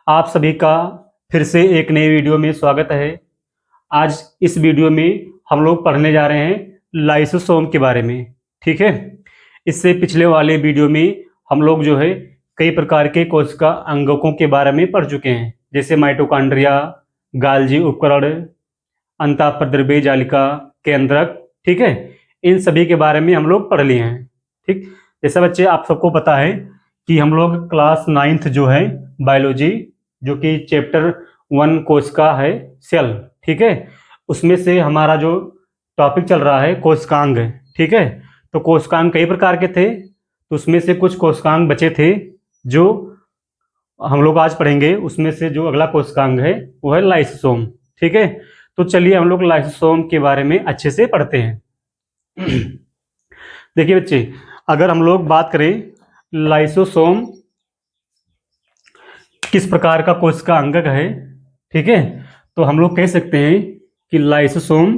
आप सभी का फिर से एक नई वीडियो में स्वागत है। आज इस वीडियो में हम लोग पढ़ने जा रहे हैं लाइसोसोम के बारे में। ठीक है, इससे पिछले वाले वीडियो में हम लोग जो है कई प्रकार के कोशिका अंगकों के बारे में पढ़ चुके हैं, जैसे माइटोकॉन्ड्रिया, गाल्जी उपकरण, अंतःप्रद्रव्य जालिका, केंद्रक। ठीक है, इन सभी के बारे में हम लोग पढ़ लिए हैं। ठीक, जैसे बच्चे आप सबको पता है कि हम लोग क्लास 9th जो है बायोलॉजी, जो कि चैप्टर 1 कोशिका है, सेल। ठीक है, उसमें से हमारा जो टॉपिक चल रहा है कोशिकांग। ठीक है, तो कोशिकांग कई प्रकार के थे, तो उसमें से कुछ कोशिकांग बचे थे जो हम लोग आज पढ़ेंगे। उसमें से जो अगला कोशिकांग है वो है लाइसोसोम। ठीक है, तो चलिए हम लोग लाइसोसोम के बारे में अच्छे से पढ़ते हैं। देखिए बच्चे, अगर हम लोग बात करें लाइसोसोम किस प्रकार का कोशिका अंगक है, ठीक है, तो हम लोग कह सकते हैं कि लाइसोसोम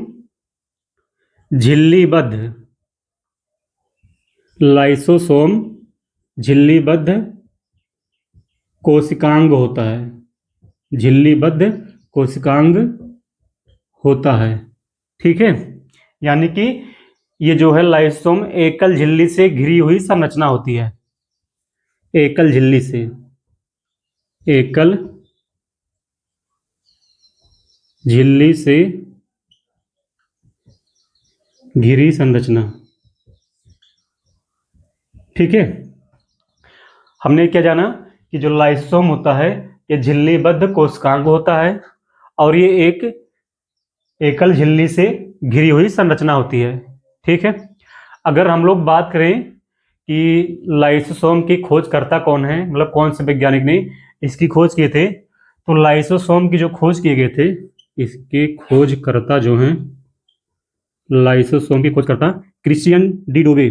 झिल्लीबद्ध कोशिकांग होता है। झिल्लीबद्ध कोशिकांग होता है। ठीक है, यानी कि ये जो है लाइसोसोम एकल झिल्ली से घिरी हुई संरचना होती है। एकल झिल्ली से घिरी संरचना। ठीक है, हमने क्या जाना कि जो लाइसोसोम होता है ये झिल्लीबद्ध कोशिकांग होता है और ये एक एकल झिल्ली से घिरी हुई संरचना होती है। ठीक है, अगर हम लोग बात करें कि लाइसोसोम की खोजकर्ता कौन है, मतलब कौन से वैज्ञानिक ने इसकी खोज किए थे, तो लाइसोसोम की जो खोज किए गए थे, इसके खोजकर्ता जो हैं, लाइसोसोम की खोजकर्ता क्रिश्चियन डी डूबे।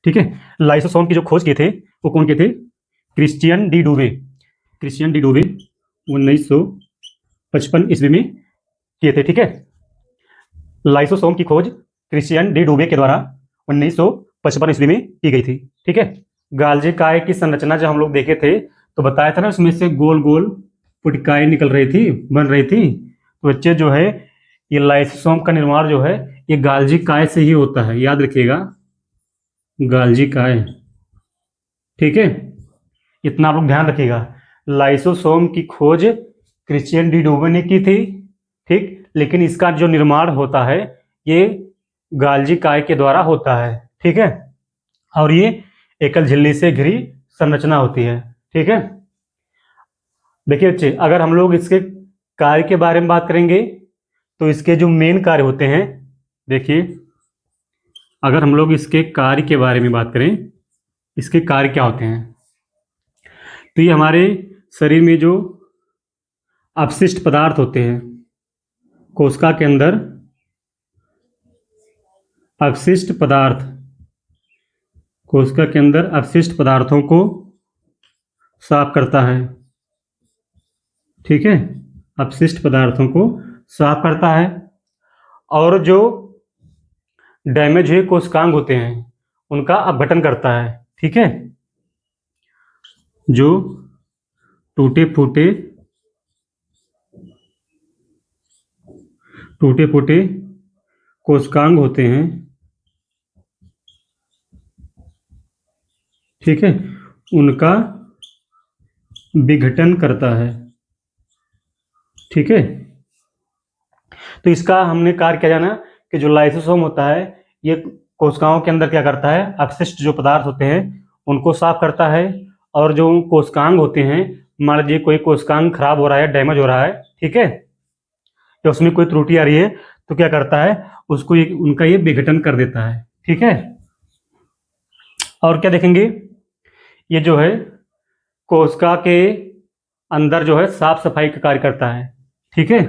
ठीक है, लाइसोसोम की जो खोज किए थे वो कौन किए थे? क्रिश्चियन डी डूबे 1955 ईस्वी में किए थे। ठीक है, लाइसोसोम की खोज क्रिश्चियन डी डूबे के द्वारा 1955 ईस्वी में की गई थी। ठीक है, गाल्जी काय की संरचना जब हम लोग देखे थे तो बताया था ना, उसमें से गोल गोल पुटिकाएं निकल रही थी, बन रही थी। तो बच्चे जो है ये लाइसोसोम का निर्माण जो है ये गाल्जी काय से ही होता है, याद रखिएगा, गाल्जी काय। ठीक है, इतना आप लोग ध्यान रखिएगा। लाइसोसोम की खोज क्रिश्चियन डी डूबे ने की थी। ठीक, लेकिन इसका जो निर्माण होता है ये गाल्जी काय के द्वारा होता है। ठीक है, और ये एकल झिल्ली से घिरी संरचना होती है। ठीक है, देखिए बच्चे, अगर हम लोग इसके कार्य के बारे में बात करेंगे तो इसके जो मेन कार्य होते हैं, देखिए, अगर हम लोग इसके कार्य के बारे में बात करें, इसके कार्य क्या होते हैं, तो ये हमारे शरीर में जो अपशिष्ट पदार्थ होते हैं, कोशिका के अंदर अपशिष्ट पदार्थ, कोशिका के अंदर अपशिष्ट पदार्थों को साफ करता है। ठीक है, अपशिष्ट पदार्थों को साफ करता है और जो डैमेज हुए कोशिकांग होते हैं उनका अपघटन करता है। ठीक है, जो टूटे फूटे कोशिकांग होते हैं, ठीक है, उनका विघटन करता है। ठीक है, तो इसका हमने कार्य क्या जाना कि जो लाइसोसोम होता है ये कोशिकाओं के अंदर क्या करता है, अपशिष्ट जो पदार्थ होते हैं उनको साफ करता है, और जो कोशिकांग होते हैं, मान लीजिए कोई कोशिकांग खराब हो रहा है, डैमेज हो रहा है, ठीक है, या उसमें कोई त्रुटि आ रही है, तो क्या करता है, उसको उनका ये विघटन कर देता है। ठीक है, और क्या देखेंगे, ये जो है कोशिका के अंदर जो है साफ सफाई का कार्य करता है। ठीक है,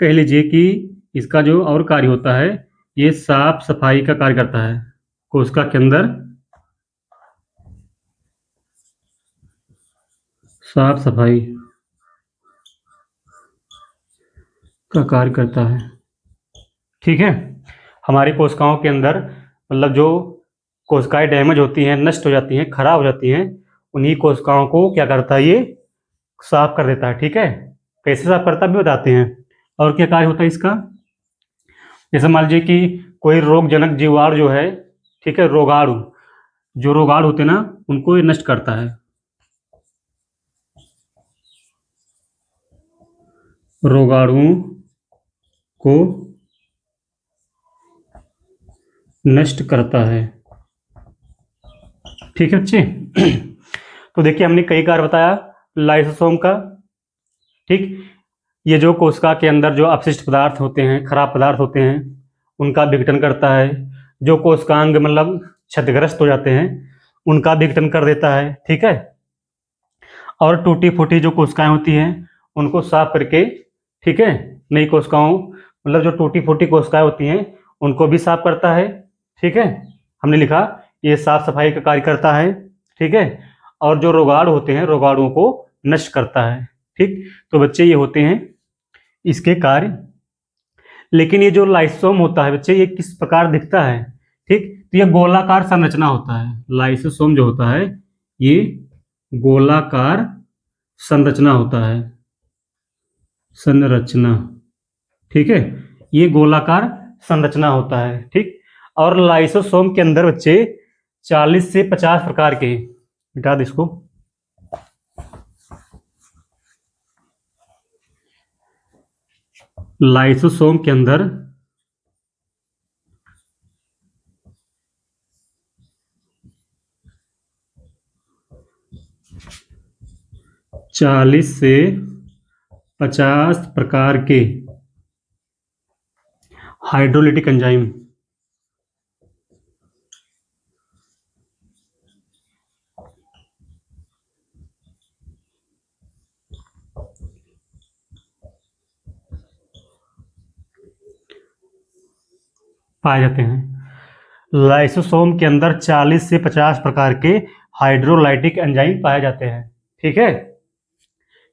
कह लीजिए कि इसका जो और कार्य होता है ये साफ सफाई का कार्य करता है। कोशिका के अंदर साफ सफाई का कार्य करता है। ठीक है, हमारी कोशिकाओं के अंदर मतलब जो कोशिकाएं डैमेज होती हैं, नष्ट हो जाती हैं, खराब हो जाती हैं, उन्हीं कोशिकाओं को क्या करता है, ये साफ कर देता है। ठीक है, कैसे साफ करता है भी बताते हैं। और क्या कार्य होता है इसका, जैसे मान लीजिए कि कोई रोगजनक जीवाणु जो है, ठीक है, रोगाणु, जो रोगाणु होते हैं ना, उनको ये नष्ट करता है। रोगाणुओं को नष्ट करता है। ठीक है बच्चे। तो देखिए हमने कई कार्य बताया लाइसोसोम का। ठीक, ये जो कोशिका के अंदर जो अपशिष्ट पदार्थ होते हैं, खराब पदार्थ होते हैं, उनका विघटन करता है। जो कोशिकांग मतलब क्षतिग्रस्त हो जाते हैं, उनका विघटन कर देता है। ठीक है, और टूटी फूटी जो कोशिकाएं होती हैं, उनको साफ करके, ठीक है, नई कोशिकाओं मतलब जो टूटी फूटी कोशिकाएं होती हैं, उनको भी साफ करता है। ठीक है, हमने लिखा ये साफ सफाई का कार्य करता है। ठीक है, और जो रोगाणु होते हैं, रोगाणुओं को नष्ट करता है। ठीक, तो बच्चे ये होते हैं इसके कार्य। लेकिन ये जो लाइसोसोम होता है बच्चे, ये किस प्रकार दिखता है? ठीक, तो ये गोलाकार संरचना होता है। लाइसोसोम जो होता है, ये गोलाकार संरचना होता है। संरचना, ठीक है, ये गोलाकार संरचना होता है। ठीक, और लाइसोसोम के अंदर बच्चे 40 से 50 प्रकार के, मिटा दो इसको, लाइसोसोम के अंदर 40 से 50 प्रकार के हाइड्रोलिटिक एंजाइम पाए जाते हैं। लाइसोसोम के अंदर 40 से 50 प्रकार के हाइड्रोलाइटिक एंजाइम पाए जाते हैं। ठीक है,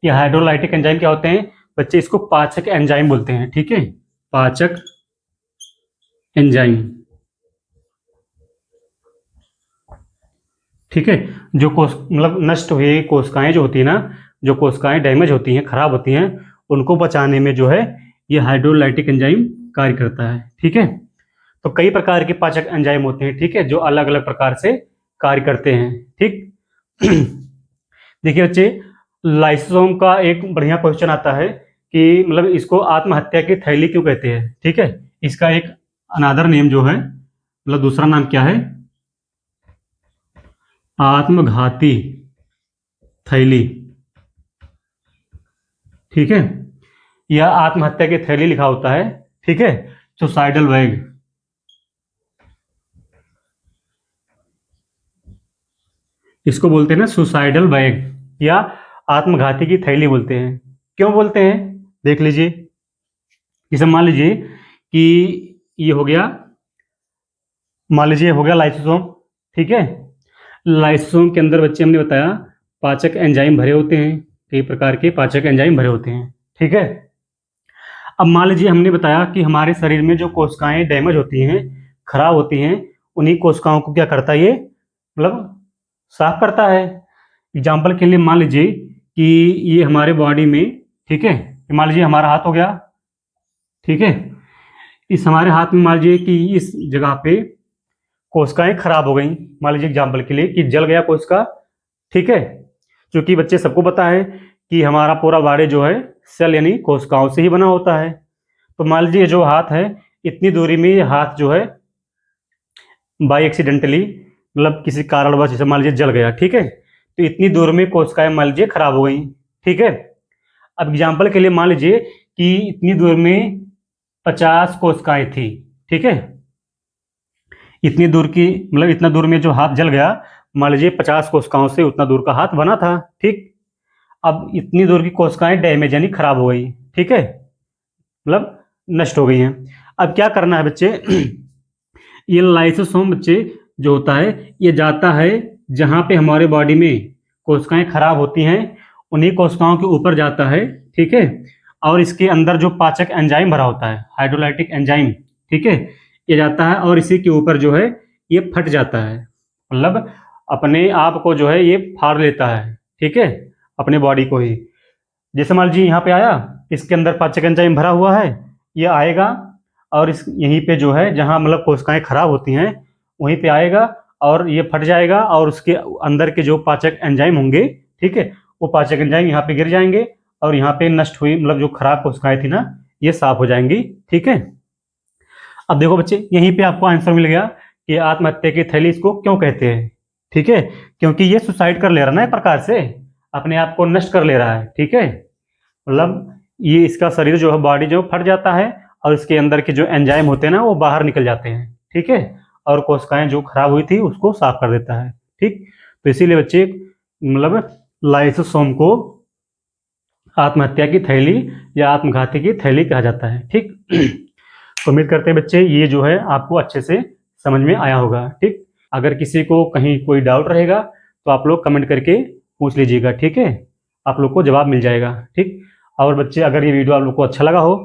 ये हाइड्रोलाइटिक एंजाइम क्या होते हैं बच्चे? इसको पाचक एंजाइम बोलते हैं। ठीक है, पाचक एंजाइम। ठीक है, जो कोश मतलब नष्ट हुई कोशिकाएं जो होती है ना, जो कोशिकाएं डैमेज होती हैं, खराब होती हैं, उनको बचाने में जो है ये हाइड्रोलाइटिक एंजाइम कार्य करता है। ठीक है, तो कई प्रकार के पाचक एंजाइम होते हैं। ठीक है, जो अलग अलग प्रकार से कार्य करते हैं। ठीक, देखिए बच्चे, लाइसोसोम का एक बढ़िया क्वेश्चन आता है कि मतलब इसको आत्महत्या की थैली क्यों कहते हैं? ठीक है, इसका एक अनादर नेम जो है, मतलब दूसरा नाम क्या है? आत्मघाती थैली। ठीक है, यह आत्महत्या की थैली लिखा होता है। ठीक है, सुसाइडल बैग। इसको बोलते हैं ना सुसाइडल बैग या आत्मघाती की थैली बोलते हैं। क्यों बोलते हैं देख लीजिए। जैसे मान लीजिए कि ये हो गया, मान लीजिए हो गया लाइसोसोम। ठीक है, लाइसोसोम के अंदर बच्चे हमने बताया पाचक एंजाइम भरे होते हैं, कई प्रकार के पाचक एंजाइम भरे होते हैं। ठीक है, अब मान लीजिए हमने बताया कि हमारे शरीर में जो कोशिकाएं डैमेज होती हैं, खराब होती हैं, उन्हीं कोशिकाओं को क्या करता है ये, मतलब साफ करता है। एग्जाम्पल के लिए मान लीजिए कि ये हमारे बॉडी में, ठीक है, मान लीजिए हमारा हाथ हो गया। ठीक है, इस हमारे हाथ में मान लीजिए कि इस जगह पे कोशिकाएं खराब हो गई, मान लीजिए एग्जाम्पल के लिए कि जल गया कोशिका। ठीक है, क्योंकि बच्चे सबको पता है कि हमारा पूरा बॉडी जो है सेल यानी कोशिकाओं से ही बना होता है। तो मान लीजिए जो हाथ है, इतनी दूरी में ये हाथ जो है बाई एक्सीडेंटली मतलब किसी कारणवश जैसे मान लीजिए जल गया। ठीक है, तो इतनी दूर में कोशिकाएं मान लीजिए खराब हो गई। ठीक है, अब एग्जाम्पल के लिए मान लीजिए कि इतनी दूर में 50 कोशिकाएं थी। ठीक है, इतनी दूर की मतलब इतना दूर में जो हाथ जल गया, मान लीजिए 50 कोशिकाओं से उतना दूर का हाथ बना था। ठीक, अब इतनी दूर की कोशिकाएं डैमेज यानी खराब हो गई। ठीक है, मतलब नष्ट हो गई हैं। अब क्या करना है बच्चे? ये लाइसोसोम बच्चे जो होता है, ये जाता है जहां पे हमारे बॉडी में कोशिकाएं खराब होती हैं, उन्हीं कोशिकाओं के ऊपर जाता है। ठीक है, और इसके अंदर जो पाचक एंजाइम भरा होता है, हाइड्रोलाइटिक एंजाइम, ठीक है, ये जाता है और इसी के ऊपर जो है ये फट जाता है। मतलब अपने आप को जो है ये फाड़ लेता है, ठीक है, अपने बॉडी को ही। जैसे मान लीजिए यहाँ पे आया, इसके अंदर पाचक एंजाइम भरा हुआ है, ये आएगा और इस यहीं पे जो है जहाँ मतलब कोशिकाएं खराब होती हैं वहीं पे आएगा और ये फट जाएगा और उसके अंदर के जो पाचक एंजाइम होंगे, ठीक है, वो पाचक एंजाइम यहाँ पे गिर जाएंगे और यहाँ पे नष्ट हुई मतलब जो खराब कोशिकाएं थी ना, ये साफ हो जाएंगी, ठीक है। अब देखो बच्चे, यहीं पे आपको आंसर मिल गया कि आत्महत्या की थैली इसको क्यों कहते हैं, ठीक है, क्योंकि ये सुसाइड कर ले रहा है ना, एक प्रकार से अपने आप को नष्ट कर ले रहा है, ठीक है। मतलब ये इसका शरीर जो है, बॉडी जो फट जाता है और इसके अंदर के जो एंजाइम होते हैं ना वो बाहर निकल जाते हैं, ठीक है, और कोशिकाएं जो खराब हुई थी उसको साफ कर देता है, ठीक। तो इसीलिए बच्चे मतलब लाइसोसोम को आत्महत्या की थैली या आत्मघाती की थैली कहा जाता है, ठीक। तो उम्मीद करते हैं बच्चे ये जो है आपको अच्छे से समझ में आया होगा, ठीक। अगर किसी को कहीं कोई डाउट रहेगा तो आप लोग कमेंट करके पूछ लीजिएगा, ठीक है, आप लोग को जवाब मिल जाएगा, ठीक। और बच्चे अगर ये वीडियो आप लोग को अच्छा लगा हो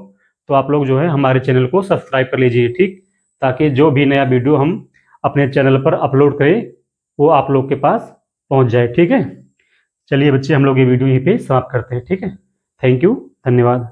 तो आप लोग जो है हमारे चैनल को सब्सक्राइब कर लीजिए, ठीक, ताकि जो भी नया वीडियो हम अपने चैनल पर अपलोड करें वो आप लोग के पास पहुंच जाए, ठीक है। चलिए बच्चे, हम लोग ये वीडियो यहीं पे समाप्त करते हैं, ठीक है। थैंक यू, धन्यवाद।